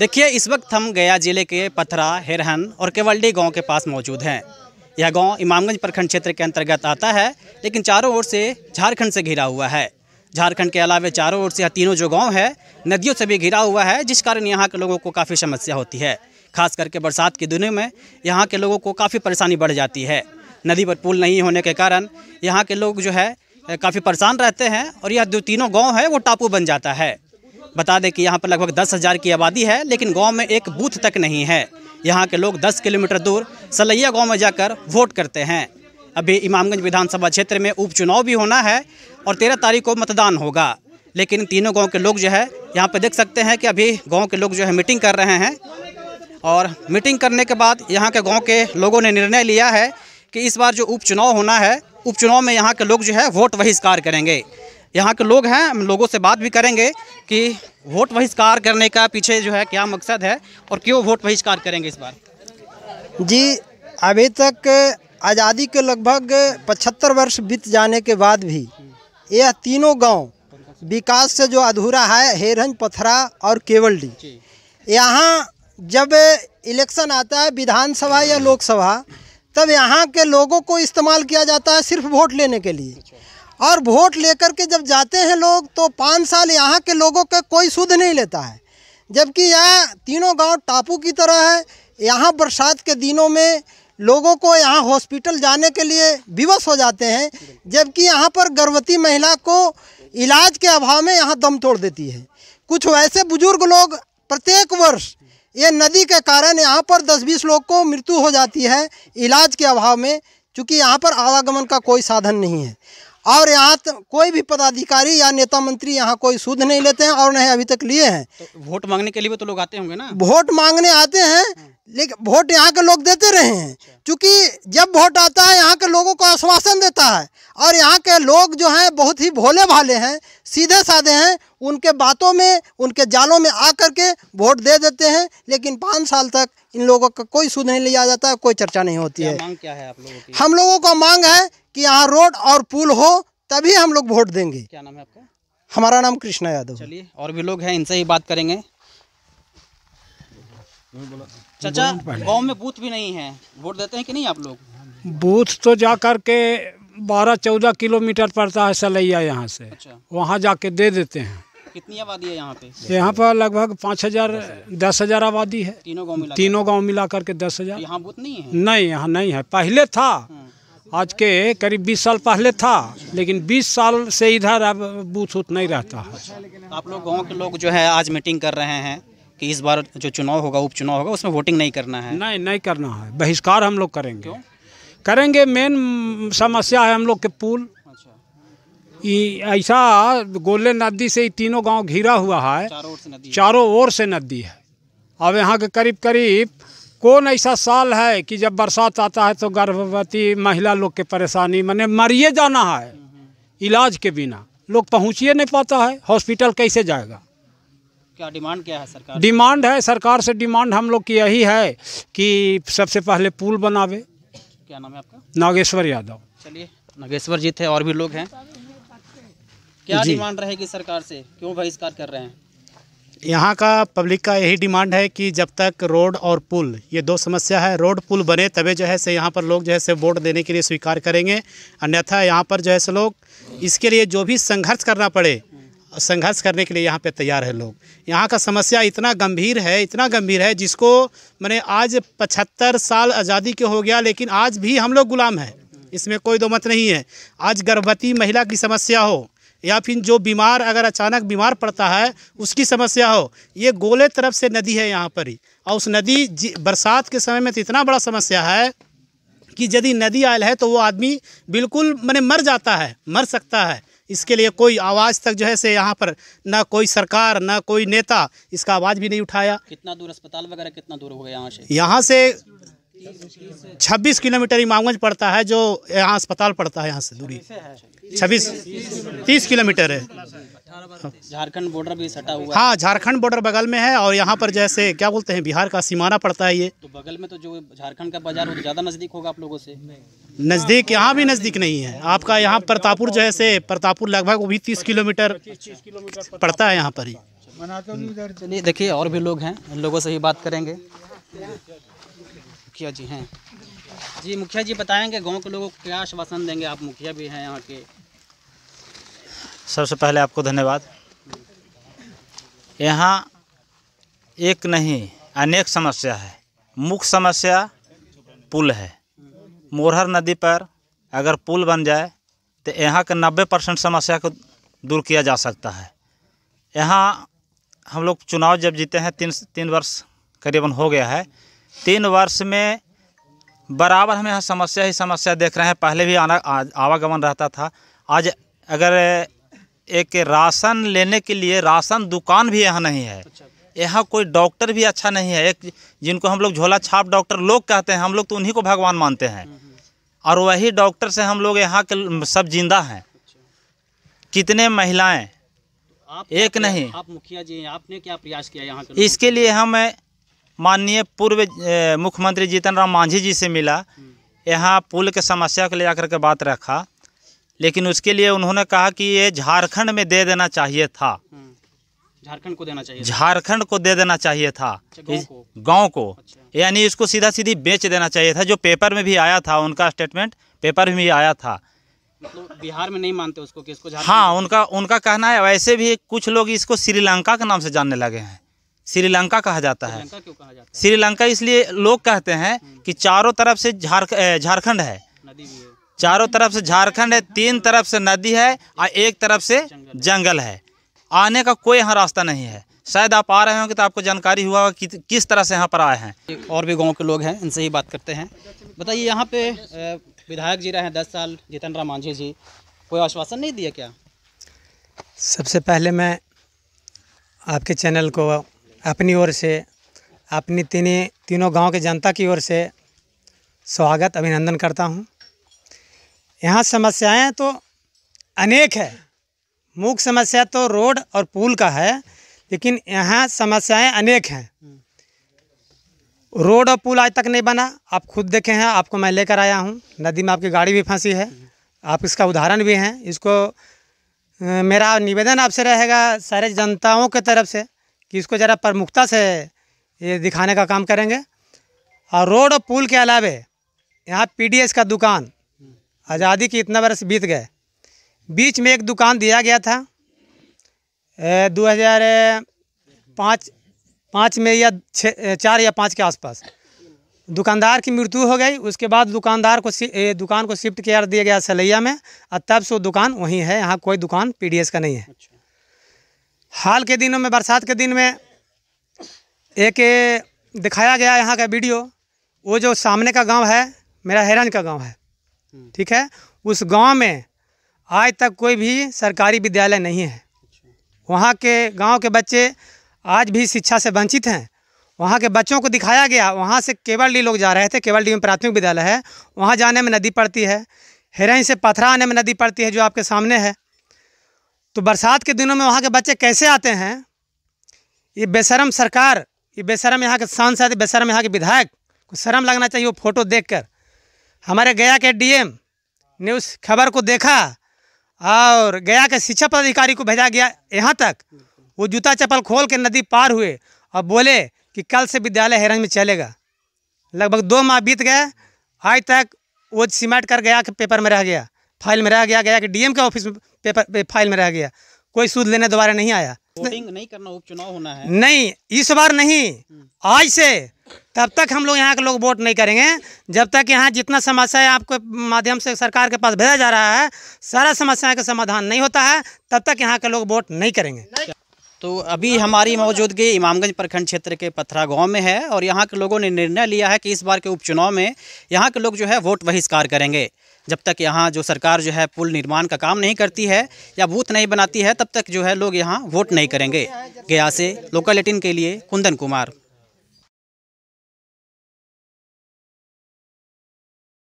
देखिए, इस वक्त हम गया जिले के पथरा, हिरहन और केवल्डी गांव के पास मौजूद हैं। यह गांव इमामगंज प्रखंड क्षेत्र के अंतर्गत आता है, लेकिन चारों ओर से झारखंड से घिरा हुआ है। झारखंड के अलावा चारों ओर से यह तीनों जो गांव है नदियों से भी घिरा हुआ है, जिस कारण यहाँ के लोगों को काफ़ी समस्या होती है। खास करके बरसात के दिनों में यहाँ के लोगों को काफ़ी परेशानी बढ़ जाती है। नदी पर पुल नहीं होने के कारण यहाँ के लोग जो है काफ़ी परेशान रहते हैं और यह जो तीनों गांव है वो टापू बन जाता है। बता दें कि यहाँ पर लगभग 10,000 की आबादी है, लेकिन गांव में एक बूथ तक नहीं है। यहाँ के लोग 10 किलोमीटर दूर सलैया गांव में जाकर वोट करते हैं। अभी इमामगंज विधानसभा क्षेत्र में उपचुनाव भी होना है और 13 तारीख को मतदान होगा, लेकिन तीनों गाँव के लोग जो है यहाँ पर देख सकते हैं कि अभी गाँव के लोग जो है मीटिंग कर रहे हैं। और मीटिंग करने के बाद यहाँ के गाँव के लोगों ने निर्णय लिया है कि इस बार जो उपचुनाव होना है, उपचुनाव में यहाँ के लोग जो है वोट बहिष्कार करेंगे। यहाँ के लोग हैं, हम लोगों से बात भी करेंगे कि वोट बहिष्कार करने का पीछे जो है क्या मकसद है और क्यों वोट बहिष्कार करेंगे इस बार। जी, अभी तक आज़ादी के लगभग 75 वर्ष बीत जाने के बाद भी यह तीनों गांव विकास से जो अधूरा है, हिरहन, पथरा और केवल्डी, यहाँ जब इलेक्शन आता है विधानसभा या लोकसभा, तब यहाँ के लोगों को इस्तेमाल किया जाता है सिर्फ वोट लेने के लिए। और वोट लेकर के जब जाते हैं लोग तो 5 साल यहाँ के लोगों का कोई सुध नहीं लेता है, जबकि यह तीनों गांव टापू की तरह है। यहाँ बरसात के दिनों में लोगों को यहाँ हॉस्पिटल जाने के लिए विवश हो जाते हैं, जबकि यहाँ पर गर्भवती महिला को इलाज के अभाव में यहाँ दम तोड़ देती है। कुछ वैसे बुजुर्ग लोग प्रत्येक वर्ष ये नदी के कारण यहाँ पर 10-20 लोग को मृत्यु हो जाती है इलाज के अभाव में, क्योंकि यहाँ पर आवागमन का कोई साधन नहीं है। और यहाँ कोई भी पदाधिकारी या नेता मंत्री यहाँ कोई सुध नहीं लेते हैं और नहीं अभी तक लिए हैं। तो वोट मांगने के लिए भी तो लोग आते होंगे ना? वोट मांगने आते हैं, लेकिन वोट यहाँ के लोग देते रहे हैं, क्योंकि जब वोट आता है यहाँ के लोगों को आश्वासन देता है। और यहाँ के लोग जो हैं बहुत ही भोले भाले हैं, सीधे साधे हैं, उनके बातों में, उनके जालों में आ करके वोट दे देते हैं। लेकिन 5 साल तक इन लोगों का कोई सुध नहीं लिया जाता है, कोई चर्चा नहीं होती है। मांग क्या है आप लोगों की? हम लोगों का मांग है कि यहाँ रोड और पुल हो, तभी हम लोग वोट देंगे। क्या नाम है आपका? हमारा नाम कृष्णा यादव। चलिए, और भी लोग हैं, इनसे ही बात करेंगे। चाचा, गांव में बूथ भी नहीं है, वोट देते हैं कि नहीं आप लोग? बूथ तो जा कर के 12-14 किलोमीटर पड़ता है सलैया यहाँ से। अच्छा। वहाँ जाके दे देते हैं। कितनी आबादी है यहाँ पे? यहाँ पर लगभग 5,000-10,000 आबादी है। तीनों गांव मिला करके 10,000। यहाँ बूथ नहीं है? नहीं, यहाँ नहीं है। पहले था, आज के करीब 20 साल पहले था, लेकिन 20 साल से इधर अब बूथ उत नहीं रहता है। आप लोग गाँव के लोग जो है आज मीटिंग कर रहे हैं कि इस बार जो चुनाव होगा, उपचुनाव होगा, उसमें वोटिंग नहीं करना है? नहीं करना है, बहिष्कार हम लोग करेंगे। क्यों करेंगे? मेन समस्या है हम लोग के पुल। ऐसा गोले नदी से तीनों गांव घिरा हुआ है, चारों ओर से नदी है। अब यहाँ के करीब करीब कौन ऐसा साल है कि जब बरसात आता है तो गर्भवती महिला लोग के परेशानी, माने मरिए जाना है इलाज के बिना, लोग पहुँचिए नहीं पाता है, हॉस्पिटल कैसे जाएगा? क्या डिमांड क्या है सरकार? डिमांड है सरकार से, डिमांड हम लोग की यही है कि सबसे पहले पुल बनावे। क्या नाम है आपका? नागेश्वर यादव। चलिए, नागेश्वर जी थे, और भी लोग हैं। क्या डिमांड रहेगी सरकार से, क्यों बहिष्कार कर रहे हैं? यहाँ का पब्लिक का यही डिमांड है कि जब तक रोड और पुल, ये 2 समस्या है, रोड पुल बने तभी जो है से यहाँ पर लोग जो है से वोट देने के लिए स्वीकार करेंगे। अन्यथा यहाँ पर जो है से लोग इसके लिए जो भी संघर्ष करना पड़े, संघर्ष करने के लिए यहाँ पे तैयार है लोग। यहाँ का समस्या इतना गंभीर है जिसको मैंने आज 75 साल आज़ादी के हो गया, लेकिन आज भी हम लोग गुलाम हैं, इसमें कोई दो मत नहीं है। आज गर्भवती महिला की समस्या हो या फिर जो बीमार अगर अचानक बीमार पड़ता है उसकी समस्या हो, ये गोले तरफ से नदी है यहाँ पर ही, और उस नदी बरसात के समय में तो इतना बड़ा समस्या है कि यदि नदी आयल है तो वो आदमी बिल्कुल मैंने मर जाता है, मर सकता है। इसके लिए कोई आवाज़ तक जो है से यहाँ पर ना कोई सरकार ना कोई नेता इसका आवाज़ भी नहीं उठाया। कितना दूर अस्पताल वगैरह कितना दूर होगा यहाँ से? यहाँ से 26 किलोमीटर इमामगंज पड़ता है, जो यहाँ अस्पताल पड़ता है, यहाँ से दूरी 30 किलोमीटर है। झारखंड बॉर्डर भी सटा हुआ है। हाँ, झारखंड बॉर्डर बगल में है, और यहाँ पर जैसे क्या बोलते हैं बिहार का सीमाना पड़ता है ये। तो बगल में तो जो झारखंड का बाजार वो तो ज़्यादा नज़दीक होगा आप लोगों से? नज़दीक यहाँ भी नज़दीक नहीं है। आपका यहाँ प्रतापपुर जो है से, प्रतापपुर लगभग वो भी 30 किलोमीटर पड़ता है यहाँ पर ही। चलिए देखिए और भी लोग हैं, इन लोगों से ही बात करेंगे। मुखिया जी हैं जी, मुखिया जी बताएंगे गांव के लोगों को क्या आश्वासन देंगे? आप मुखिया भी हैं यहाँ के। सबसे पहले आपको धन्यवाद। यहाँ एक नहीं अनेक समस्या है। मुख्य समस्या पुल है। मोरहर नदी पर अगर पुल बन जाए तो यहाँ के 90% समस्या को दूर किया जा सकता है। यहाँ हम लोग चुनाव जब जीते हैं, तीन वर्ष करीबन हो गया है। 3 वर्ष में बराबर हम यहाँ समस्या ही समस्या देख रहे हैं। पहले भी आवागमन रहता था। आज अगर एक राशन लेने के लिए राशन दुकान भी यहाँ नहीं है। यहाँ कोई डॉक्टर भी अच्छा नहीं है। एक जिनको हम लोग झोला छाप डॉक्टर लोग कहते हैं, हम लोग तो उन्हीं को भगवान मानते हैं, और वही डॉक्टर से हम लोग यहाँ के सब जिंदा हैं। कितने महिलाएं एक नहीं। आप मुखिया जी, आपने क्या प्रयास किया यहाँ के? इसके लिए हम माननीय पूर्व मुख्यमंत्री जीतन राम मांझी जी से मिला। यहाँ पुल के समस्या को ले जाकर के बात रखा, लेकिन उसके लिए उन्होंने कहा कि ये झारखंड में दे देना चाहिए था। झारखंड को देना चाहिए, झारखंड को दे देना चाहिए था, गाँव को। यानी इसको सीधा सीधी बेच देना चाहिए था। जो पेपर में भी आया था, उनका स्टेटमेंट पेपर में भी आया था। मतलब बिहार में नहीं मानते उसको कि इसको? हाँ, उनका कहना है। वैसे भी कुछ लोग इसको श्रीलंका के नाम से जानने लगे हैं। श्रीलंका कहा जाता है। क्यों कहा जाता है? श्रीलंका इसलिए लोग कहते हैं कि चारों तरफ से झारखंड है, नदी भी है। चारों तरफ से झारखंड है, 3 तरफ से नदी है और 1 तरफ से जंगल है। आने का कोई यहाँ रास्ता नहीं है। शायद आप आ रहे होंगे तो आपको जानकारी हुआ होगा कि किस तरह से यहाँ पर आए हैं। और भी गांव के लोग हैं, इनसे ही बात करते हैं। बताइए, यहाँ पे विधायक जी रहे हैं 10 साल, जीतन राम मांझी जी, कोई आश्वासन नहीं दिया क्या? सबसे पहले मैं आपके चैनल को अपनी ओर से, अपनी तीनों गांव के जनता की ओर से स्वागत अभिनंदन करता हूं। यहाँ समस्याएं तो अनेक है। मुख्य समस्या तो रोड और पुल का है, लेकिन यहाँ समस्याएं अनेक हैं। रोड और पुल आज तक नहीं बना। आप खुद देखे हैं, आपको मैं लेकर आया हूँ। नदी में आपकी गाड़ी भी फंसी है, आप इसका उदाहरण भी हैं। इसको मेरा निवेदन आपसे रहेगा सारे जनताओं के तरफ से कि इसको ज़रा प्रमुखता से ये दिखाने का काम करेंगे। और रोड और पुल के अलावे यहाँ PDS का दुकान, आज़ादी की इतना बरस बीत गए, बीच में एक दुकान दिया गया था 2005 में या 4 या 5 के आसपास। दुकानदार की मृत्यु हो गई। उसके बाद दुकान को शिफ्ट किया दिया गया सलैया में, और तब से वो दुकान वहीं है। यहाँ कोई दुकान PDS का नहीं है। हाल के दिनों में, बरसात के दिन में एक दिखाया गया यहाँ का वीडियो। वो जो सामने का गांव है, मेरा हेरन का गांव है, ठीक है। उस गांव में आज तक कोई भी सरकारी विद्यालय नहीं है। वहाँ के गांव के बच्चे आज भी शिक्षा से वंचित हैं। वहाँ के बच्चों को दिखाया गया। वहाँ से केवलडी लोग जा रहे थे। केवलडी में प्राथमिक विद्यालय है, वहाँ जाने में नदी पड़ती है। हेरन से पथरा आने में नदी पड़ती है, जो आपके सामने है। तो बरसात के दिनों में वहाँ के बच्चे कैसे आते हैं? ये बेशरम सरकार, ये बेशरम यहाँ के सांसद, बेशरम यहाँ के विधायक को शर्म लगना चाहिए। वो फोटो देखकर हमारे गया के DM ने उस खबर को देखा और गया के शिक्षा पदाधिकारी को भेजा गया यहाँ तक। वो जूता चप्पल खोल के नदी पार हुए और बोले कि कल से विद्यालय हेरन में चलेगा। लगभग 2 माह बीत गए, आज तक वो सिमट कर गया के पेपर में रह गया, फाइल में रह गया। गया कि DM के ऑफिस में पेपर फाइल में रह गया। कोई सूद लेने दोबारा नहीं आया। वोटिंग नहीं करना, उपचुनाव होना है। नहीं, इस बार नहीं, आज से तब तक हम लोग यहाँ के लोग वोट नहीं करेंगे जब तक यहाँ जितना समस्या है आपके माध्यम से सरकार के पास भेजा जा रहा है, सारा समस्या का समाधान नहीं होता है, तब तक यहाँ के लोग वोट नहीं करेंगे। तो अभी हमारी मौजूदगी इमामगंज प्रखंड क्षेत्र के पथरा गांव में है, और यहाँ के लोगों ने निर्णय लिया है कि इस बार के उपचुनाव में यहाँ के लोग जो है वोट बहिष्कार करेंगे। जब तक यहाँ जो सरकार जो है पुल निर्माण का काम नहीं करती है या बूथ नहीं बनाती है, तब तक जो है लोग यहाँ वोट नहीं करेंगे। गया से लोकल 18 के लिए कुंदन कुमार।